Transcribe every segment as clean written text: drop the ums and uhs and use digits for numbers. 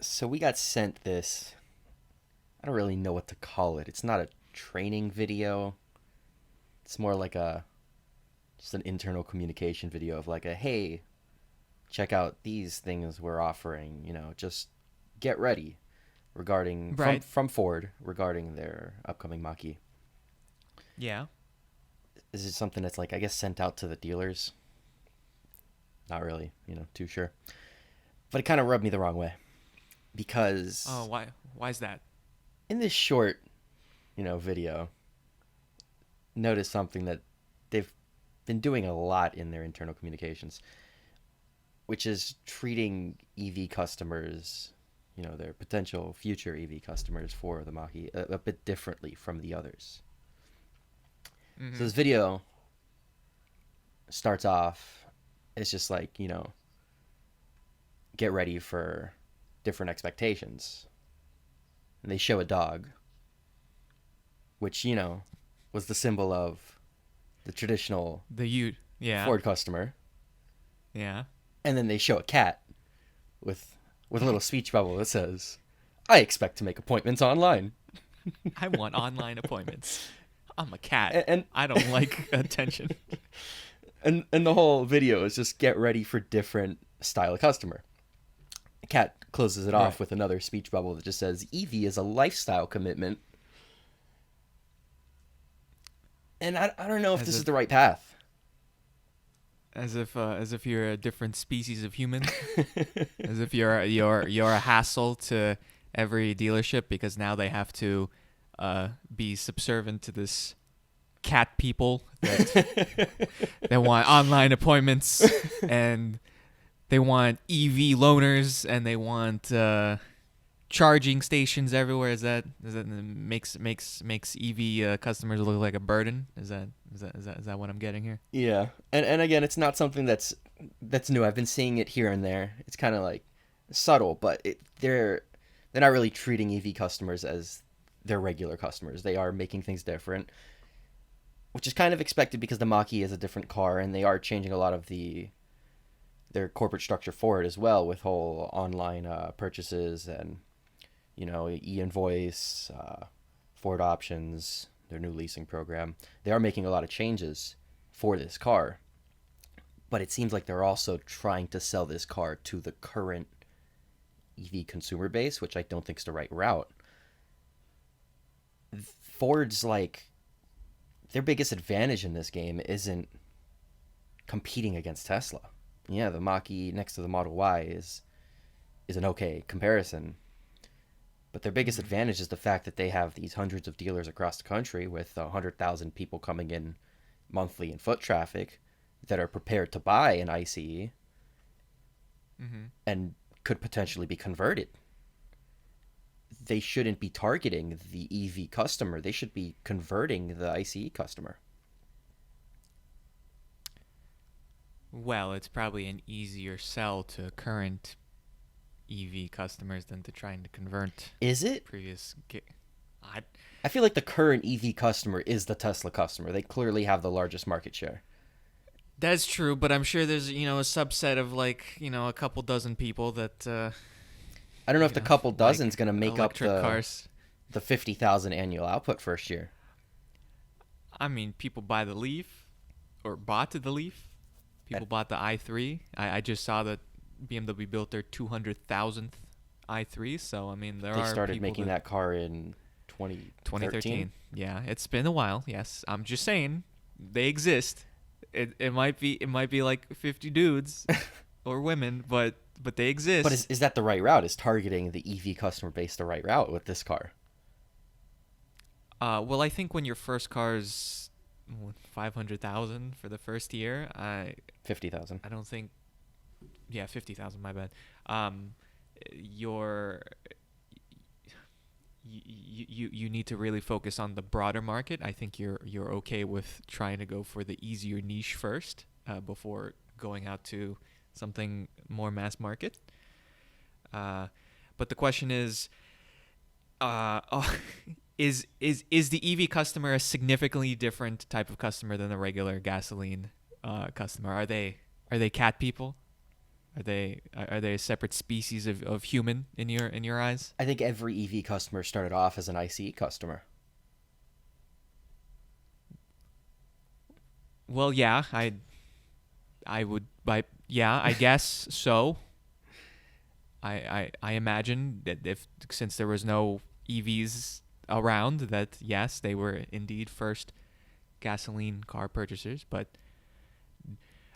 So we got sent this. I don't really know what to call it. It's not a training video. It's more like a just an internal communication video of like a hey, check out these things we're offering. Just get ready regarding Right. from Ford regarding their upcoming Mach-E. Yeah. Is it something that's like I guess sent out to the dealers? Not really, too sure. But it kind of rubbed me the wrong way Oh, because why? Why is that? in this short, video, notice something that they've been doing a lot in their internal communications, which is treating EV customers, their potential future EV customers for the Mach-E a bit differently from the others. So Mm-hmm. this video starts off, it's just like, get ready for different expectations. And they show a dog, which, was the symbol of the traditional The you. Yeah. Ford customer. Yeah. And then they show a cat with a little speech bubble that says, "I expect to make appointments online." I want online appointments. I'm a cat. And I don't like attention. and the whole video is just get ready for different style of customer. The cat closes it Right. off with another speech bubble that just says, "EV is a lifestyle commitment." And I don't know if As this is if the right path. as if you're a different species of human. As if you're a hassle to every dealership because now they have to be subservient to this cat people that want online appointments and they want EV loaners and they want charging stations everywhere. Is that makes EV customers look like a burden? Is that what I'm getting here? Yeah, and again, it's not something that's new. I've been seeing it here and there. It's kind of like subtle, but they're not really treating EV customers as their regular customers. They are making things different, which is kind of expected because the Mach-E is a different car, and they are changing a lot of their corporate structure for it as well, with whole online purchases and e-invoice, Ford options, their new leasing program. They are making a lot of changes for this car, but it seems like they're also trying to sell this car to the current EV consumer base, which I don't think is the right route. Ford's like their biggest advantage in this game isn't competing against Tesla. Yeah, the Mach-E next to the Model Y is an okay comparison, but their biggest Mm-hmm. advantage is the fact that they have these hundreds of dealers across the country with 100,000 people coming in monthly in foot traffic that are prepared to buy an ICE Mm-hmm. and could potentially be converted. They shouldn't be targeting the EV customer. They should be converting the ICE customer. Well, it's probably an easier sell to current EV customers than to trying to convert Is it? previous. I I feel like the current EV customer is the Tesla customer. They clearly have the largest market share. That's true, but I'm sure there's a subset of a couple dozen people that I don't know if the couple like dozen's going to make up electric cars. the 50,000 annual output first year. I mean, people buy the Leaf or bought the Leaf. And People bought the i3. I just saw that BMW built their 200,000th i3. So I mean, there they are started people making that that car in 2013. 2013. Yeah, it's been a while. Yes, I'm just saying they exist. It might be like 50 dudes or women, but they But exist. is that the right route? Is targeting the EV customer base the right route with this car? Well, I think when your first car's 500,000 for the first year, I 50,000. I don't think, yeah, 50,000. My bad. Um, your you need to really focus on the broader market. I think you're okay with trying to go for the easier niche first before going out to something more mass market. Uh, but the question is, oh, is the EV customer a significantly different type of customer than the regular gasoline customer? Are they cat people? Are they a separate species of human in your eyes? I think every EV customer started off as an ICE customer. Well, yeah, I would yeah, I guess so. I imagine that if since there was no EVs around, that yes, they were indeed first gasoline car purchasers. But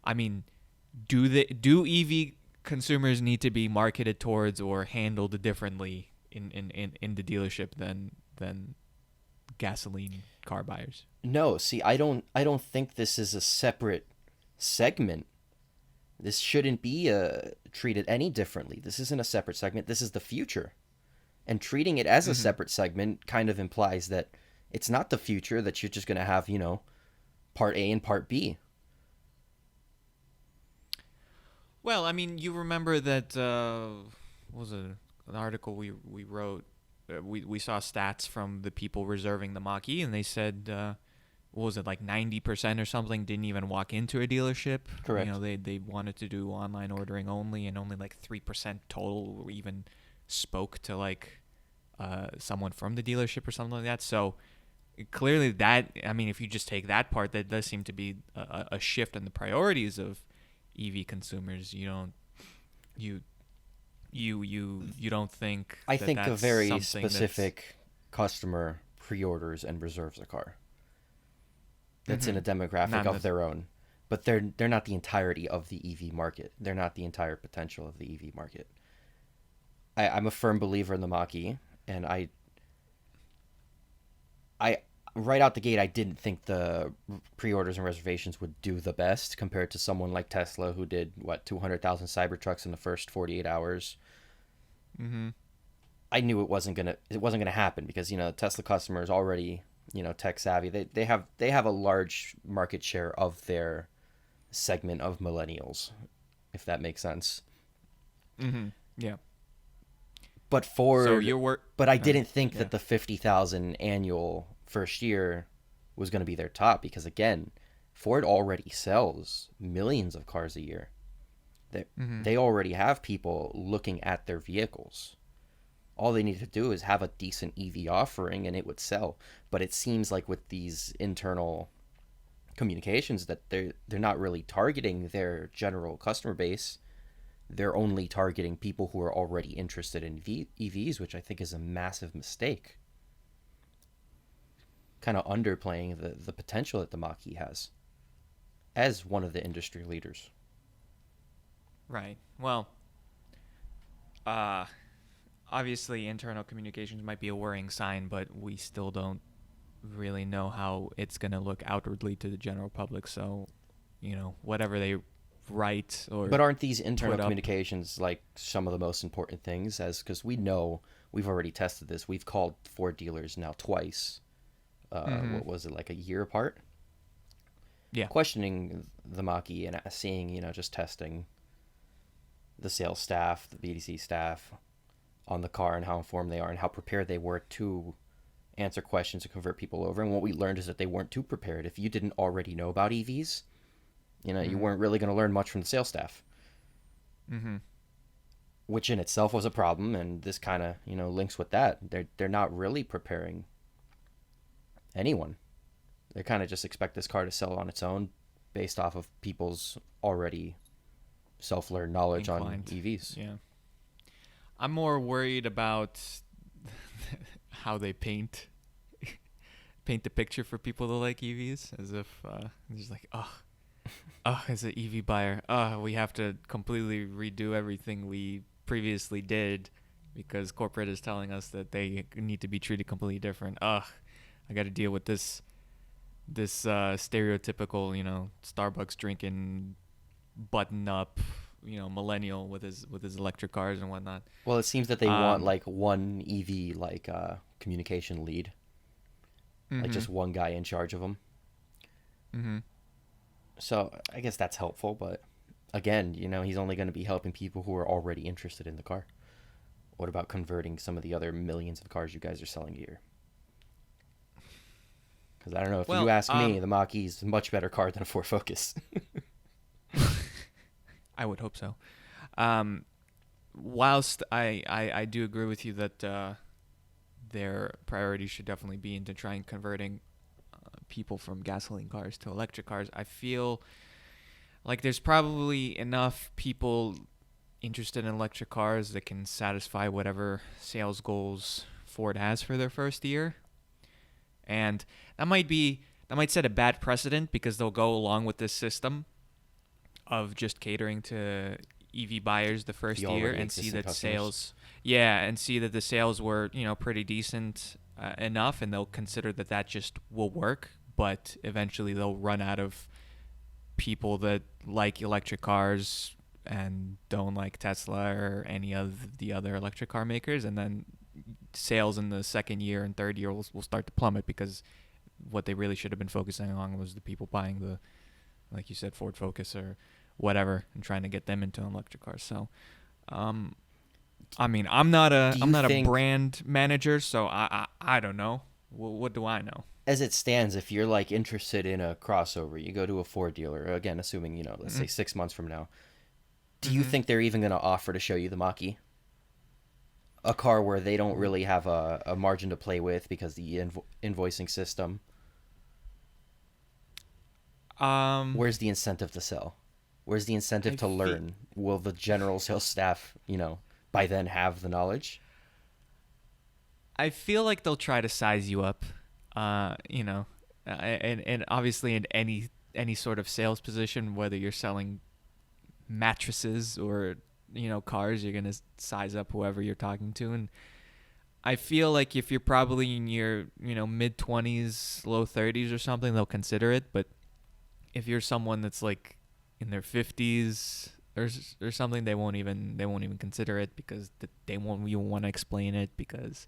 I mean, do EV consumers need to be marketed towards or handled differently in the dealership than gasoline car buyers? No, see, I don't think this is a separate segment. This shouldn't be treated any differently. This isn't a separate segment. This is the future. And treating it as a Hmm. separate segment kind of implies that it's not the future, that you're just going to have, part A and part B. Well, I mean, you remember that what was it, an article we wrote? We saw stats from the people reserving the Mach-E, and they said what was it, like 90% or something didn't even walk into a dealership. Correct. They wanted to do online ordering only, and only like 3% total even spoke to like someone from the dealership or something like that. So clearly, that I mean, if you just take that part, that does seem to be a shift in the priorities of EV consumers. You you don't think I that think a that's very something that's specific customer pre-orders and reserves a car that's in a demographic not of their own. But they're not the entirety of the EV market. They're not the entire potential of the EV market. I'm a firm believer in the Mach-E, and I right out the gate I didn't think the pre-orders and reservations would do the best compared to someone like Tesla, who did what, 200,000 Cybertrucks in the first 48 hours. Mm-hmm. I knew it wasn't gonna happen because Tesla customers already tech savvy. They have a large market share of their segment of millennials, if that makes sense. Mm-hmm. Yeah. But So Ford, your work. but I didn't think Yeah. that the 50,000 annual first year was going to be their top, because again, Ford already sells millions of cars a year. They Mm-hmm. they already have people looking at their vehicles. All they need to do is have a decent EV offering and it would sell. But it seems like with these internal communications that they're not really targeting their general customer base. They're only targeting people who are already interested in EVs, which I think is a massive mistake. Kind of underplaying the potential that the Mach-E has as one of the industry leaders. Right. Well, uh, obviously internal communications might be a worrying sign, but we still don't really know how it's going to look outwardly to the general public. So, whatever they write or But aren't these internal put up. communications like some of the most important things? As because we've already tested this. We've called Ford dealers now twice. Mm-hmm. What was it, like a year apart? Yeah. Questioning the Mach-E and seeing, just testing the sales staff, the BDC staff on the car and how informed they are and how prepared they were to answer questions and convert people over. And what we learned is that they weren't too prepared. If you didn't already know about EVs, you Mm-hmm. weren't really going to learn much from the sales staff, Mm-hmm. which in itself was a problem. And this kind of, links with that. They're not really preparing anyone. They kind of just expect this car to sell on its own based off of people's already self-learned knowledge Inclined. on EVs. Yeah. I'm more worried about how they paint the picture for people that like EVs, as if just like, as an EV buyer, we have to completely redo everything we previously did because corporate is telling us that they need to be treated completely different. I got to deal with this stereotypical, Starbucks drinking, button up, millennial with his electric cars and whatnot. Well, it seems that they want Um, like one EV communication lead, like mm-hmm, just one guy in charge of them. mm-hmm. So I guess that's helpful, but again, he's only going to be helping people who are already interested in the car. What about converting some of the other millions of cars you guys are selling a year? Because I don't know, if you Well, ask me, the Mach-E is a much better car than a Ford Focus. I would hope so. Whilst I do agree with you that their priority should definitely be into trying converting people from gasoline cars to electric cars, I feel like there's probably enough people interested in electric cars that can satisfy whatever sales goals Ford has for their first year. And that might set a bad precedent because they'll go along with this system of just catering to EV buyers the first The year already and see existing that customers. sales, yeah, and see that the sales were, pretty decent enough, and they'll consider that that just will work. But eventually, they'll run out of people that like electric cars and don't like Tesla or any of the other electric car makers, and then sales in the second year and third year will start to plummet because what they really should have been focusing on was the people buying the, like you said, Ford Focus or whatever, and trying to get them into an electric car. So, um, I mean, Do I'm you not a think, brand manager, so I don't know. What do I know? as it stands, if you're like interested in a crossover, you go to a Ford dealer, again, assuming, let's say 6 months from now, do you Mm-hmm. think they're even going to offer to show you the Mach-E? A car where they don't really have a margin to play with because the invoicing system. Um, Where's the incentive to sell? Where's the incentive I to feel learn? Will the general sales staff, by then have the knowledge? I feel like they'll try to size you up, and obviously in any sort of sales position, whether you're selling mattresses or cars, you're gonna size up whoever you're talking to. And I feel like if you're probably in your mid 20s, low 30s or something, they'll consider it. But if you're someone that's like in their 50s or something, they won't even consider it because they won't even want to explain it because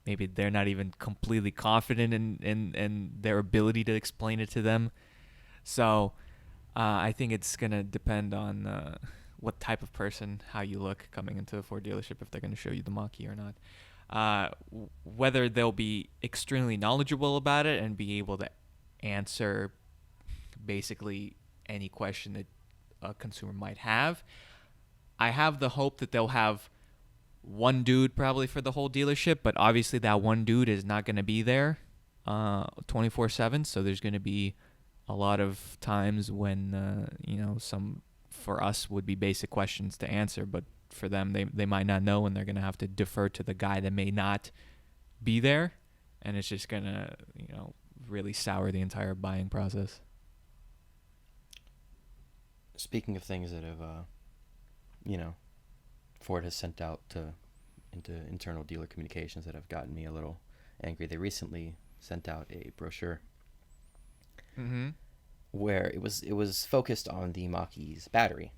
maybe they're not even completely confident in their ability to explain it to them. So I think it's gonna depend on what type of person, how you look coming into a Ford dealership, if they're gonna show you the Mach-E or not. Whether they'll be extremely knowledgeable about it and be able to answer basically any question that a consumer might have. I have the hope that they'll have one dude probably for the whole dealership, but obviously that one dude is not going to be there 24/7. So there's going to be a lot of times when, some for us would be basic questions to answer, but for them, they might not know and they're going to have to defer to the guy that may not be there. And it's just going to, really sour the entire buying process. Speaking of things that have, you know, Ford has sent out into internal dealer communications that have gotten me a little angry. They recently sent out a brochure Mm-hmm. where it was focused on the Mach-E's battery.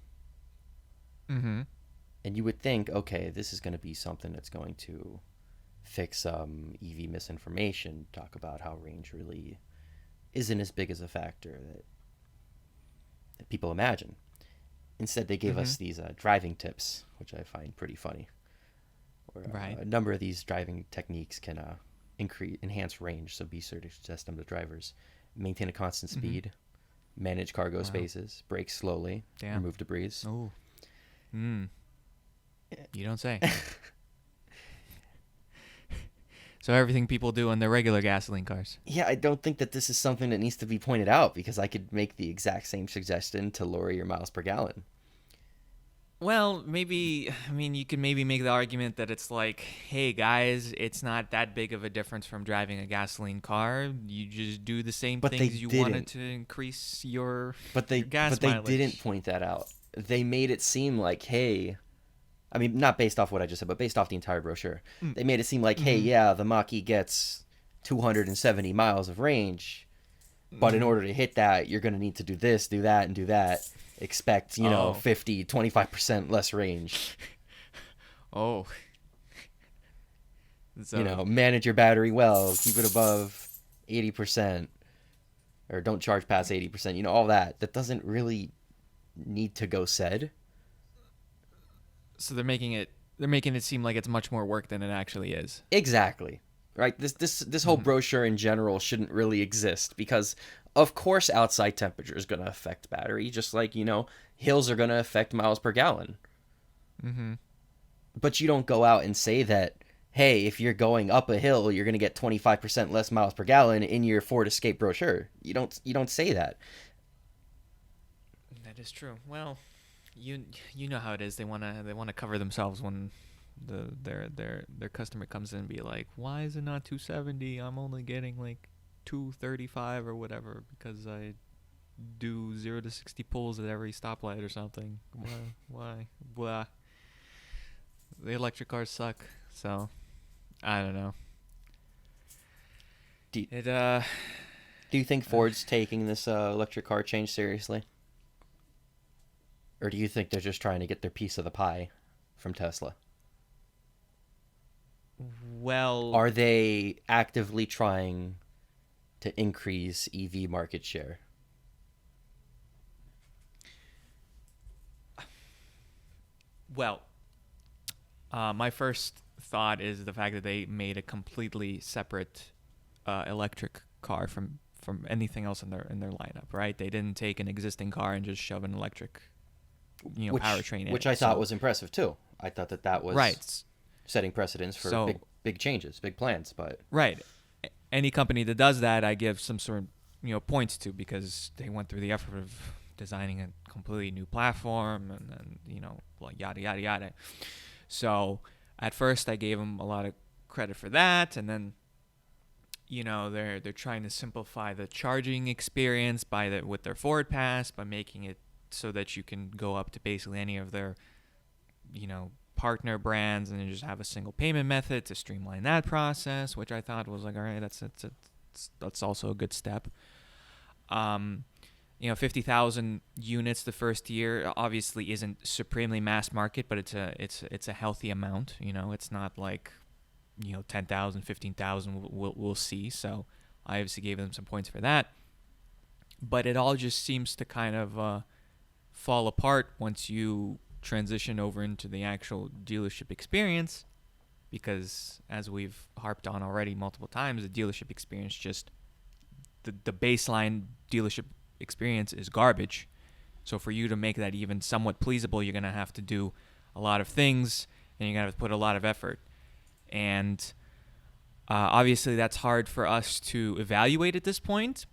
Mm-hmm. And you would think, okay, this is going to be something that's going to fix some EV misinformation, talk about how range really isn't as big as a factor that people imagine. Instead, they gave Mm-hmm. us these driving tips, which I find pretty funny. Where Right. a number of these driving techniques can enhance range, so be sure to suggest them to drivers. Maintain a constant Mm-hmm. speed, manage cargo Wow. spaces, brake slowly, Damn. remove debris. Oh. Mm. You don't say. So everything people do in their regular gasoline cars. Yeah, I don't think that this is something that needs to be pointed out because I could make the exact same suggestion to lower your miles per gallon. Well, maybe, I mean, you could maybe make the argument that it's like, hey guys, it's not that big of a difference from driving a gasoline car. You just do the same But they things you wanted didn't. to increase your But they your gas but they mileage. didn't point that out. They made it seem like, hey, I mean, not based off what I just said, but based off the entire brochure. Mm. They made it seem like, hey, Mm-hmm. yeah, the Mach-E gets 270 miles of range, but in Mm-hmm. order to hit that, you're going to need to do this, do that, and do that. Expect, Oh. 50, 25% less range. Oh. So, Manage your battery well, keep it above 80%, or don't charge past 80%, all that. That doesn't really need to go said. so they're making it seem like it's much more work than it actually is. Exactly. Right? This whole Mm-hmm. brochure in general shouldn't really exist because of course outside temperature is going to affect battery just like, hills are going to affect miles per gallon. Mm-hmm. But you don't go out and say that, hey, if you're going up a hill, you're going to get 25% less miles per gallon in your Ford Escape brochure. You don't say that. That is true. Well, you know how it is. They wanna cover themselves when their customer comes in and be like, why is it not 270? I'm only getting like 235 or whatever because I do 0 to 60 pulls at every stoplight or something. Why? Blah. The electric cars suck. So I don't know. Do, It do you think Ford's taking this electric car change seriously? Or do you think they're just trying to get their piece of the pie from Tesla? well, Are they actively trying to increase EV market share? well. My first thought is the fact that they made a completely separate electric car from anything else in their lineup. Right? They didn't take an existing car and just shove an electric powertrain in Which it. I thought So was impressive too. I thought that was right. setting precedents for So big changes, big plans. But right. Any company that does that, I give some sort of points to because they went through the effort of designing a completely new platform and like yada yada yada. So at first I gave them a lot of credit for that, and then they're trying to simplify the charging experience with their Forward Pass by making it so that you can go up to basically any of their partner brands and then just have a single payment method to streamline that process, which I thought was like, all right, that's also a good step. 50,000 units the first year obviously isn't supremely mass market, but it's a healthy amount. It's not like 10,000, 15,000 we'll see. So I obviously gave them some points for that. But it all just seems to kind of fall apart once you transition over into the actual dealership experience, because as we've harped on already multiple times, the dealership experience just the baseline dealership experience is garbage. So for you to make that even somewhat pleasable, you're going to have to do a lot of things and you're going to have to put a lot of effort. And obviously that's hard for us to evaluate at this point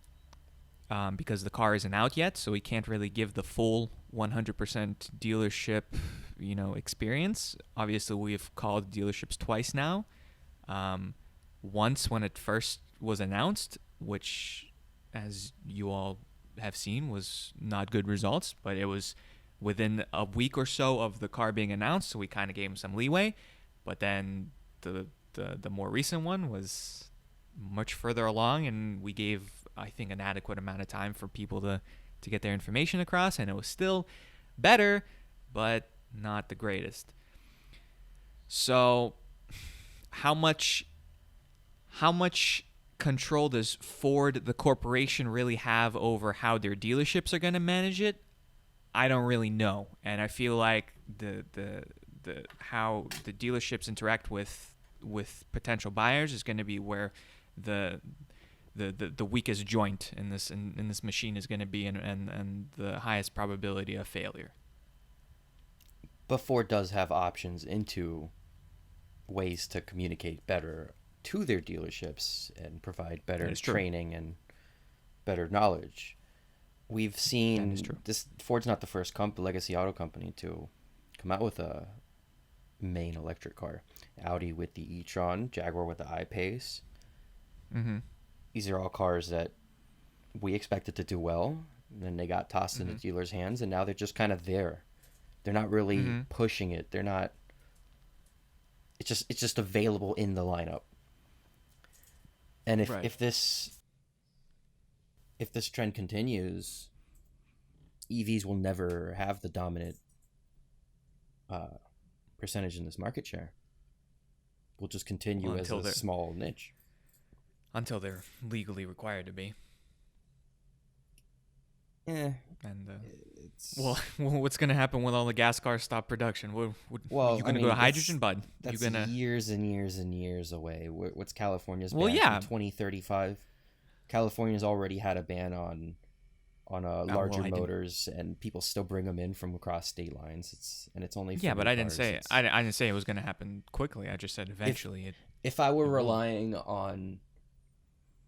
because the car isn't out yet, so we can't really give the full 100% dealership experience. Obviously we've called dealerships twice now. Once when it first was announced, which as you all have seen was not good results, but it was within a week or so of the car being announced, so we kind of gave them some leeway. But then the more recent one was much further along, and we gave, I think, an adequate amount of time for people to get their information across, and it was still better, but not the greatest. So how much control does Ford, the corporation, really have over how their dealerships are going to manage it? I don't really know, and I feel like the how the dealerships interact with potential buyers is going to be where the weakest joint in this machine is going to be, and the highest probability of failure. But Ford does have options into ways to communicate better to their dealerships and provide better training and better knowledge. We've seen this. Ford's not the first legacy auto company to come out with a main electric car. Audi with the e-tron, Jaguar with the I-Pace. Mm-hmm. These are all cars that we expected to do well, and then they got tossed into dealers' hands, and now they're just kind of there. They're not really pushing it. They're not. It's just available in the lineup. And if this trend continues, EVs will never have the dominant percentage in this market share. We'll just continue as a small niche. Until they're legally required to be. And what's going to happen when all the gas cars stop production? You're going to go to hydrogen, bud? That's years and years and years away. What's California's ban? Well, yeah. From 2035. California's already had a ban on on Well, larger I didn't. motors, and people still bring them in from across state lines. It's only for Yeah, but new I didn't cars. say I didn't say it was going to happen quickly. I just said If eventually if I were it will. relying on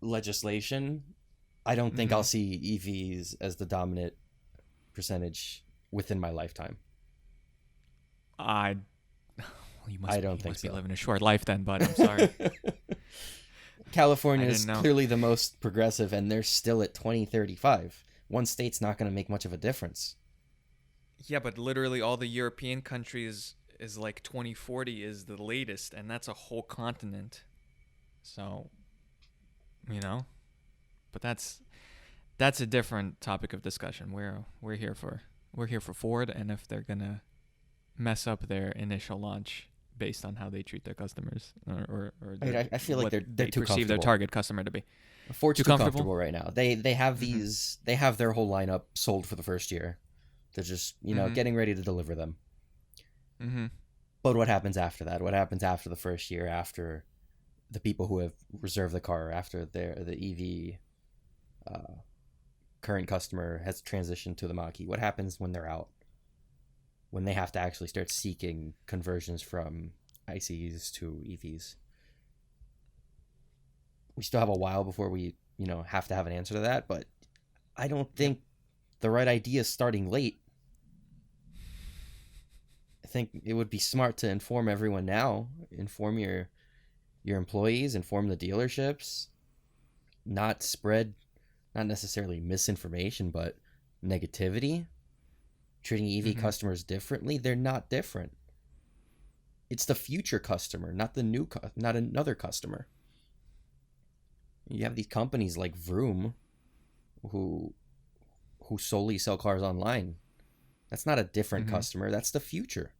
legislation, I don't think I'll Mm-hmm. see EVs as the dominant percentage within my lifetime. I well, I don't you think must be so. living a short life then, but I'm sorry. California I is didn't know. clearly the most progressive, and they're still at 2035. One state's not going to make much of a difference. Yeah, but literally all the European countries is like 2040 is the latest, and that's a whole continent. So, you know, but that's a different topic of discussion. We're here for Ford, and if they're gonna mess up their initial launch based on how they treat their customers or I, mean, their I feel like what they're they too perceive their comfortable. target customer to be. Ford's Too too comfortable? comfortable right now. They have Mm-hmm. they have their whole lineup sold for the first year. They're just Mm-hmm. getting ready to deliver them. Mm-hmm. But what happens after that? What happens after the first year? After the people who have reserved the car, after the EV current customer has transitioned to the Mach-E? What happens when they're out? When they have to actually start seeking conversions from ICEs to EVs? We still have a while before we have to have an answer to that. But I don't Yep. think the right idea is starting late. I think it would be smart to inform everyone now, inform your employees, inform the dealerships, not spread not necessarily misinformation, but negativity, treating EV Mm-hmm. customers differently. They're not different. It's the future customer, not the not another customer. You have these companies like Vroom who solely sell cars online. That's not a different Mm-hmm. customer. That's the future.